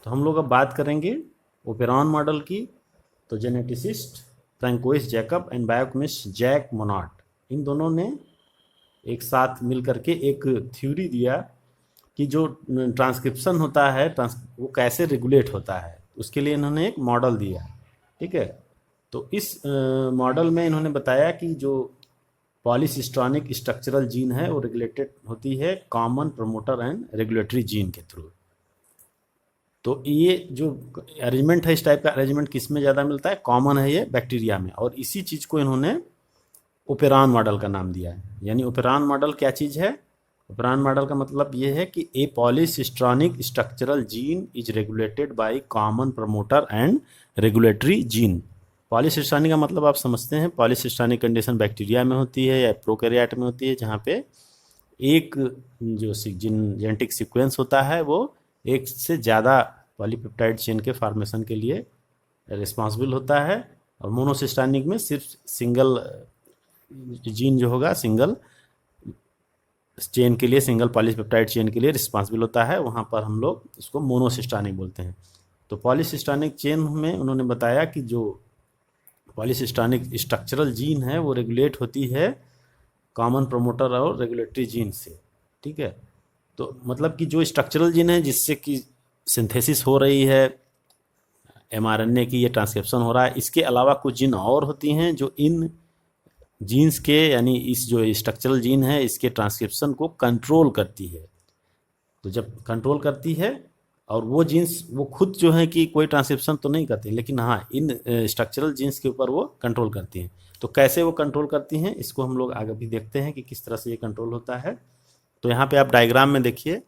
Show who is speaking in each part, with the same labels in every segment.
Speaker 1: तो हम लोग अब बात करेंगे ओपेरॉन मॉडल की। तो geneticist Francois Jacob and biochemist Jacques Monod, इन दोनों ने एक साथ मिल करके एक थ्योरी दिया कि जो ट्रांसक्रिप्शन होता है वो कैसे रेगुलेट होता है, उसके लिए इन्होंने एक मॉडल दिया। ठीक है, तो इस मॉडल में इन्होंने बताया कि जो पॉलीसिस्टोनिक स्ट्रक्चरल जीन है वो रेगुलेटेड होती है common promoter and regulatory gene के थ्रू। तो ये जो अरेंजमेंट है, इस टाइप का अरेंजमेंट किस में ज़्यादा मिलता है? कॉमन है ये बैक्टीरिया में, और इसी चीज़ को इन्होंने ओपेरॉन मॉडल का नाम दिया है। यानी ओपेरॉन मॉडल क्या चीज़ है? ओपेरॉन मॉडल का मतलब ये है कि a polycistronic structural gene is regulated by common promoter and regulatory gene. Polycistronic का मतलब आप समझते हैं, पॉलीसिस्टोनिक कंडीशन बैक्टीरिया में होती है या प्रोकैरियोट में होती है, जहाँ पे एक जो जेनेटिक सीक्वेंस होता है वो एक से ज़्यादा पॉलीपेप्टाइड चेन के फॉर्मेशन के लिए रिस्पॉन्सिबल होता है, और मोनोसिस्टोनिक में सिर्फ सिंगल जीन जो होगा सिंगल चेन के लिए, सिंगल पॉलीपेप्टाइड चेन के लिए रिस्पॉन्सिबल होता है, वहाँ पर हम लोग इसको मोनोसिस्टोनिक बोलते हैं। तो पॉलीसिस्टोनिक चेन में उन्होंने बताया कि जो पॉलीसिस्टोनिक स्ट्रक्चरल जीन है वो रेगुलेट होती है कॉमन प्रमोटर और रेगुलेटरी जीन से। ठीक है, तो मतलब कि जो स्ट्रक्चरल जीन है जिससे कि सिंथेसिस हो रही है mRNA की, ये ट्रांसक्रिप्शन हो रहा है, इसके अलावा कुछ जीन और होती हैं जो इन जीन्स के, यानी इस जो स्ट्रक्चरल जीन है इसके ट्रांसक्रिप्शन को कंट्रोल करती है। तो जब कंट्रोल करती है, और वो जीन्स वो खुद जो है कि कोई ट्रांसक्रिप्शन तो नहीं करती, लेकिन हाँ इन स्ट्रक्चरल जीन्स के ऊपर वो कंट्रोल करती हैं। तो कैसे वो कंट्रोल करती हैं इसको हम लोग आगे भी देखते हैं कि किस तरह से ये कंट्रोल होता है। तो यहाँ पे आप डायग्राम में देखिए,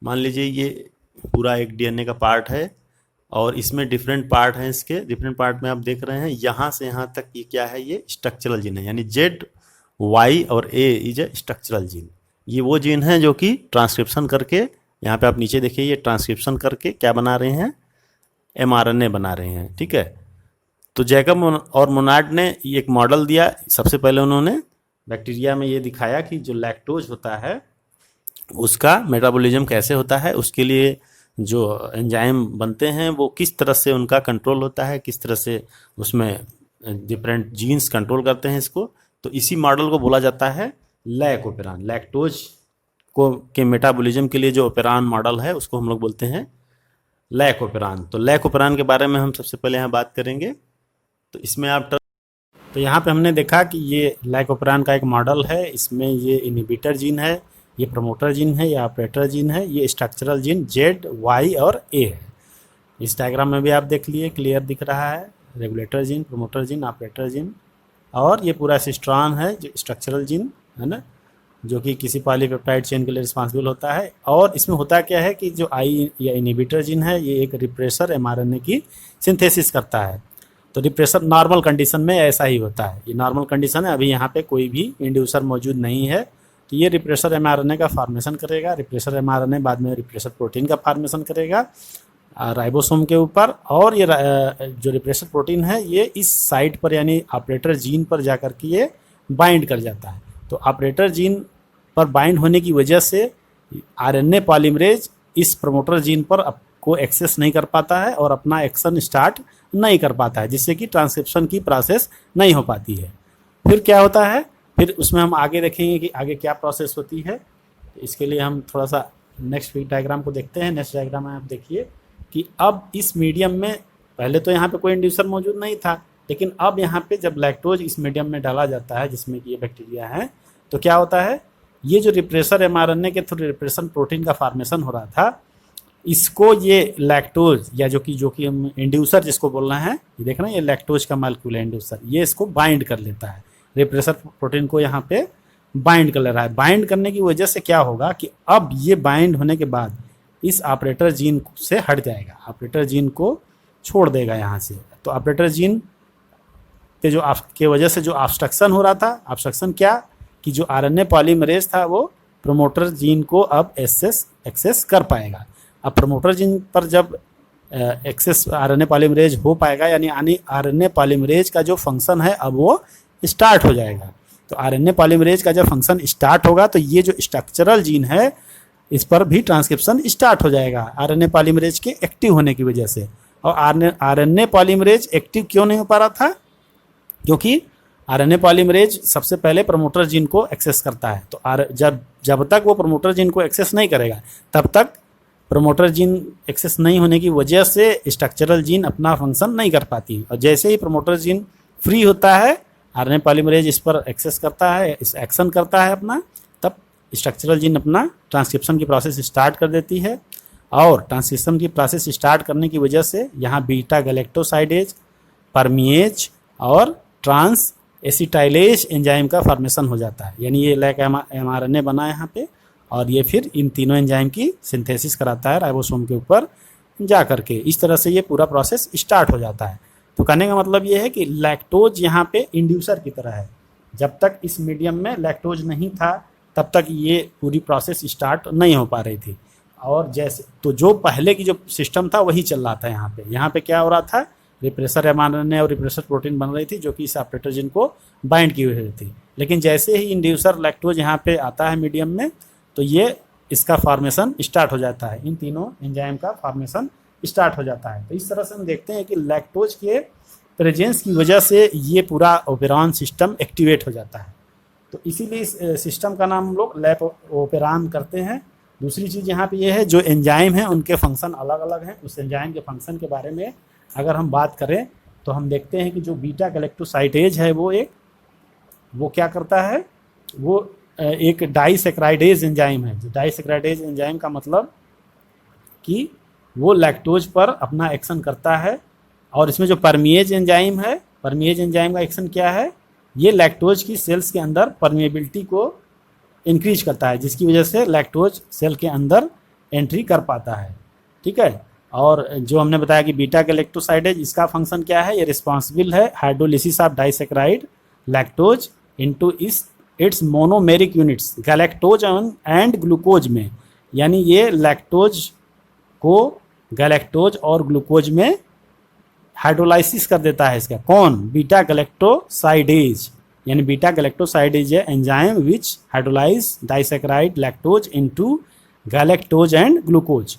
Speaker 1: मान लीजिए ये पूरा एक डीएनए का पार्ट है और इसमें डिफरेंट पार्ट हैं, इसके डिफरेंट पार्ट में आप देख रहे हैं यहाँ से यहाँ तक ये क्या है, ये स्ट्रक्चरल जीन है, यानी जेड वाई और ए इज ए स्ट्रक्चरल जीन। ये वो जीन है जो कि ट्रांसक्रिप्शन करके, यहाँ पे आप नीचे देखिए, ये ट्रांसक्रिप्शन करके क्या बना रहे हैं, mRNA बना रहे हैं। ठीक है, तो जैकब और मोनाट ने एक मॉडल दिया। सबसे पहले उन्होंने बैक्टीरिया में ये दिखाया कि जो लैक्टोज होता है उसका मेटाबॉलिज्म कैसे होता है, उसके लिए जो एंजाइम बनते हैं वो किस तरह से उनका कंट्रोल होता है, किस तरह से उसमें डिफरेंट जीन्स कंट्रोल करते हैं इसको। तो इसी मॉडल को बोला जाता है लैक ओपेरॉन। लैक्टोज को के मेटाबॉलिज्म के लिए जो ओपेरॉन मॉडल है उसको हम लोग बोलते हैं लैक ओपेरॉन। तो लैक ओपेरॉन के बारे में हम सबसे पहले यहाँ बात करेंगे। तो इसमें आप तो यहाँ पे हमने देखा कि ये लैक ओपेरॉन का एक मॉडल है। इसमें ये इनहिबिटर जीन है, ये प्रमोटर जीन है, ये ऑपरेटर जीन है, ये स्ट्रक्चरल जीन जेड वाई और ए है। इस डायग्राम में भी आप देख लिए, क्लियर दिख रहा है, regulator gene, promoter gene, operator gene, और ये पूरा सिस्ट्रॉन है जो स्ट्रक्चरल जीन है ना, जो कि किसी पॉलीपेप्टाइड चेन के लिए रिस्पॉन्सिबल होता है। और इसमें होता क्या है कि जो आई या इनहिबिटर जीन है ये एक रिप्रेसर mRNA की सिंथेसिस करता है। तो रिप्रेसर नॉर्मल कंडीशन में ऐसा ही होता है, ये नॉर्मल कंडीशन है, अभी यहाँ पे कोई भी इंड्यूसर मौजूद नहीं है। तो ये रिप्रेसर mRNA का फॉर्मेशन करेगा। रिप्रेसर mRNA बाद में रिप्रेसर प्रोटीन का फॉर्मेशन करेगा राइबोसोम के ऊपर, और ये जो रिप्रेसर प्रोटीन है ये इस साइट पर यानी ऑपरेटर जीन पर जाकर के ये बाइंड कर जाता है। तो ऑपरेटर जीन पर बाइंड होने की वजह से RNA पॉलीमरेज इस प्रमोटर जीन पर को एक्सेस नहीं कर पाता है और अपना एक्शन स्टार्ट नहीं कर पाता है, जिससे कि ट्रांसक्रिप्शन की प्रोसेस नहीं हो पाती है। फिर क्या होता है, फिर उसमें हम आगे देखेंगे कि आगे क्या प्रोसेस होती है। तो इसके लिए हम थोड़ा सा नेक्स्ट डायग्राम को देखते हैं। नेक्स्ट डायग्राम में आप देखिए कि अब इस मीडियम में, पहले तो यहाँ पे कोई इंड्यूसर मौजूद नहीं था, लेकिन अब यहाँ पे जब लैक्टोज इस मीडियम में डाला जाता है जिसमें कि ये बैक्टीरिया है, तो क्या होता है, ये जो रिप्रेसर mRNA के थ्रू रिप्रेशन प्रोटीन का फॉर्मेशन हो रहा था, इसको ये लैक्टोज या जो कि हम इंड्यूसर जिसको बोल रहे हैं, ये देख रहे हैं, ये लैक्टोज का मॉलिक्यूल है इंड्यूसर, ये इसको बाइंड कर लेता है, रिप्रेसर प्रोटीन को यहाँ पे बाइंड कर ले रहा है। बाइंड करने की वजह से क्या होगा कि अब ये बाइंड होने के बाद इस ऑपरेटर जीन से हट जाएगा, ऑपरेटर जीन को छोड़ देगा यहाँ से। तो ऑपरेटर जीन पे जो के वजह से जो ऑब्स्ट्रक्शन हो रहा था, ऑब्स्ट्रक्शन क्या कि जो RNA पॉलीमरेज था वो प्रमोटर जीन को अब एक्सेस कर पाएगा। अब प्रमोटर जीन पर जब एक्सेस RNA पॉलीमरेज हो पाएगा, यानी RNA पॉलीमरेज का जो फंक्शन है अब वो स्टार्ट हो जाएगा। तो RNA पॉलीमरेज का जब फंक्शन स्टार्ट होगा तो ये जो स्ट्रक्चरल जीन है इस पर भी ट्रांसक्रिप्शन स्टार्ट हो जाएगा आरएनए पॉलीमरेज के एक्टिव होने की वजह से। और आरएनए पॉलीमरेज एक्टिव क्यों नहीं हो पा रहा था? क्योंकि आरएनए पॉलीमरेज सबसे पहले प्रमोटर जीन को एक्सेस करता है। तो जब तक वो प्रमोटर जीन को एक्सेस नहीं करेगा तब तक प्रमोटर जीन एक्सेस नहीं होने की वजह से स्ट्रक्चरल जीन अपना फंक्शन नहीं कर पाती। और जैसे ही प्रमोटर जीन फ्री होता है, आरएनए पॉलीमरेज इस पर एक्सेस करता है, इस एक्शन करता है अपना, तब स्ट्रक्चरल जीन अपना ट्रांसक्रिप्शन की प्रोसेस स्टार्ट कर देती है। और ट्रांसक्रिप्शन की प्रोसेस स्टार्ट करने की वजह से यहाँ बीटा गैलेक्टोसाइडेज, परमिएज और ट्रांस एसिटाइलेज एंजाइम का फॉर्मेशन हो जाता है। यानी ये लैक एमआरएनए बना है यहाँ पे, और ये फिर इन तीनों एंजाइम की सिंथेसिस कराता है राइबोसोम के ऊपर जा करके। इस तरह से ये पूरा प्रोसेस स्टार्ट हो जाता है। तो कहने का मतलब ये है कि लैक्टोज यहाँ पे इंड्यूसर की तरह है। जब तक इस मीडियम में लैक्टोज नहीं था तब तक ये पूरी प्रोसेस स्टार्ट नहीं हो पा रही थी। और जैसे तो जो पहले की जो सिस्टम था वही चल रहा था यहाँ पे क्या हो रहा था, रिप्रेसर एमआरएनए और रिप्रेसर प्रोटीन बन रही थी जो कि इस ऑपरेटर जीन को बाइंड की हुई थी। लेकिन जैसे ही इंड्यूसर लैक्टोज यहाँ पे आता है मीडियम में, तो ये इसका फॉर्मेशन स्टार्ट हो जाता है, इन तीनों एंजाइम का फॉर्मेशन स्टार्ट हो जाता है। तो इस तरह से हम देखते हैं कि लैक्टोज के प्रेजेंस की वजह से ये पूरा ओपेरॉन सिस्टम एक्टिवेट हो जाता है। तो इसीलिए इस सिस्टम का नाम हम लोग लैप ओपेरॉन करते हैं। दूसरी चीज़ यहाँ पे ये है, जो एंजाइम हैं उनके फंक्शन अलग अलग हैं। उस एंजाइम के फंक्शन के बारे में अगर हम बात करें तो हम देखते हैं कि जो बीटा गैलेक्टोसाइडेज है वो क्या करता है, वो एक डाइसेक्राइडेज एंजाइम है। जो डाइसेक्राइडेज एंजाइम का मतलब कि वो लैक्टोज पर अपना एक्शन करता है। और इसमें जो परमिएज एंजाइम है, परमिएज एंजाइम का एक्शन क्या है, ये लैक्टोज की सेल्स के अंदर परमिएबिलिटी को इंक्रीज करता है, जिसकी वजह से लैक्टोज सेल के अंदर एंट्री कर पाता है। ठीक है। और जो हमने बताया कि बीटा गैलेक्टोसाइडेज, इसका फंक्शन क्या है, ये रिस्पॉन्सिबल है hydrolysis of disaccharide lactose into its monomeric units galactose and glucose में। यानी ये लैक्टोज को गैलेक्टोज और ग्लूकोज में हाइड्रोलाइसिस कर देता है। इसका कौन, बीटा गैलेक्टोसाइडेज। यानी बीटा गैलेक्टोसाइडेज है enzyme which hydrolyse disaccharide lactose into galactose and glucose.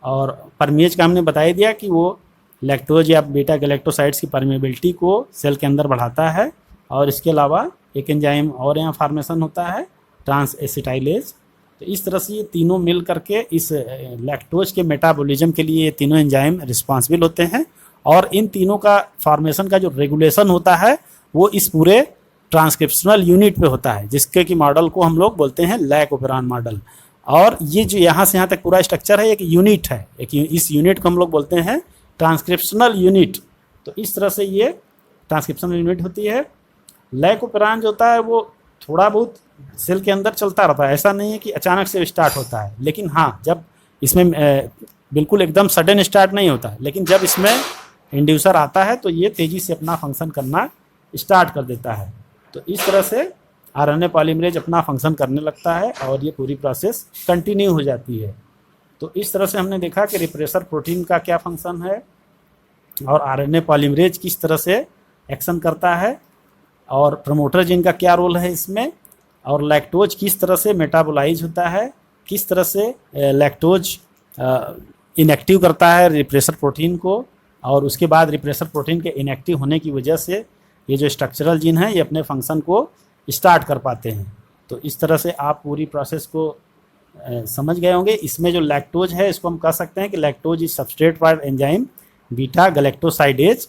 Speaker 1: और परमिएज का हमने बता दिया कि वो लैक्टोज या बीटा गैलेक्टोसाइड्स की परमिएबिलिटी को सेल के अंदर बढ़ाता है। और इसके अलावा एक एंजाइम और यहाँ फॉर्मेशन होता है, ट्रांस एसिटाइलेज। तो इस तरह से ये तीनों मिल करके इस लैक्टोज के मेटाबॉलिज्म के लिए ये तीनों एंजाइम रिस्पॉन्सिबल होते हैं। और इन तीनों का फॉर्मेशन का जो रेगुलेशन होता है वो इस पूरे ट्रांसक्रिप्शनल यूनिट पे होता है, जिसके की मॉडल को हम लोग बोलते हैं लैक ओपेरॉन मॉडल। और ये जो यहाँ से यहाँ तक पूरा स्ट्रक्चर है एक यूनिट है, इस यूनिट को हम लोग बोलते हैं ट्रांसक्रिप्शनल यूनिट। तो इस तरह से ये ट्रांसक्रिप्शनल यूनिट होती है। लैक ओपेरॉन जो होता है वो थोड़ा बहुत सेल के अंदर चलता रहता है, ऐसा नहीं है कि अचानक से स्टार्ट होता है। लेकिन हाँ, जब इसमें बिल्कुल एकदम सडन स्टार्ट नहीं होता, लेकिन जब इसमें इंड्यूसर आता है तो ये तेज़ी से अपना फंक्शन करना स्टार्ट कर देता है। तो इस तरह से आरएनए पॉलीमरेज अपना फंक्शन करने लगता है और ये पूरी प्रोसेस कंटिन्यू हो जाती है। तो इस तरह से हमने देखा कि रिप्रेसर प्रोटीन का क्या फंक्शन है और आरएनए पॉलीमरेज किस तरह से एक्शन करता है, और प्रमोटर जीन का क्या रोल है इसमें, और लैक्टोज किस तरह से मेटाबोलाइज होता है, किस तरह से लैक्टोज इनएक्टिव करता है रिप्रेसर प्रोटीन को, और उसके बाद रिप्रेसर प्रोटीन के इनएक्टिव होने की वजह से ये जो स्ट्रक्चरल जीन है ये अपने फंक्शन को स्टार्ट कर पाते हैं। तो इस तरह से आप पूरी प्रोसेस को समझ गए होंगे। इसमें जो लैक्टोज है इसको हम कह सकते हैं कि lactose is substrate for enzyme beta galactosidase.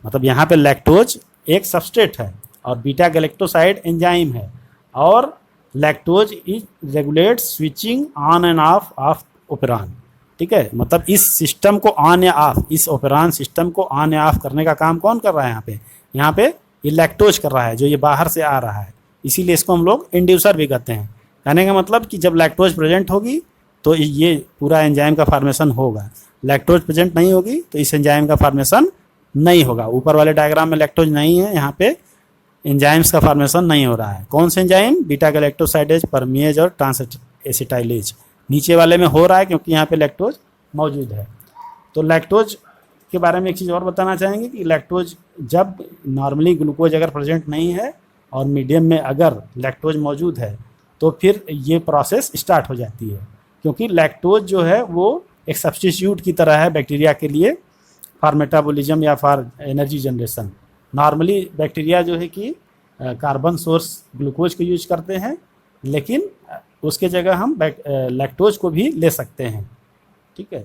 Speaker 1: मतलब यहाँ पे लैक्टोज एक सबस्ट्रेट है और बीटा गैलेक्टोसाइड एंजाइम है, और lactose is regulate switching on end of operon. ठीक है, मतलब इस सिस्टम को ऑन या ऑफ, इस ओपेरॉन सिस्टम को ऑन या ऑफ करने का काम कौन कर रहा है यहाँ पे ये लैक्टोज कर रहा है, जो ये बाहर से आ रहा है। इसीलिए इसको हम लोग इंड्यूसर भी कहते हैं। कहने का मतलब कि जब लैक्टोज प्रेजेंट होगी तो ये पूरा एंजाइम का फॉर्मेशन होगा, लैक्टोज प्रेजेंट नहीं होगी तो इस एंजाइम का फॉर्मेशन नहीं होगा। ऊपर वाले डायग्राम में लैक्टोज नहीं है, यहाँ पे एंजाइम्स का फॉर्मेशन नहीं हो रहा है। कौन से एंजाइम, बीटा गैलेक्टोसाइडेज, परमिएज और ट्रांस एसिटाइलेज। नीचे वाले में हो रहा है क्योंकि यहाँ पे लैक्टोज मौजूद है। तो लैक्टोज के बारे में एक चीज़ और बताना चाहेंगे कि लैक्टोज जब नॉर्मली ग्लूकोज अगर प्रेजेंट नहीं है और मीडियम में अगर लैक्टोज मौजूद है तो फिर ये प्रोसेस स्टार्ट हो जाती है। क्योंकि लैक्टोज जो है वो एक सब्स्टिट्यूट की तरह है बैक्टीरिया के लिए फॉर मेटाबॉलिज्म या for energy generation. Normally bacteria जो है कि कार्बन सोर्स ग्लूकोज को यूज करते हैं, लेकिन उसके जगह हम लैक्टोज को भी ले सकते हैं। ठीक है।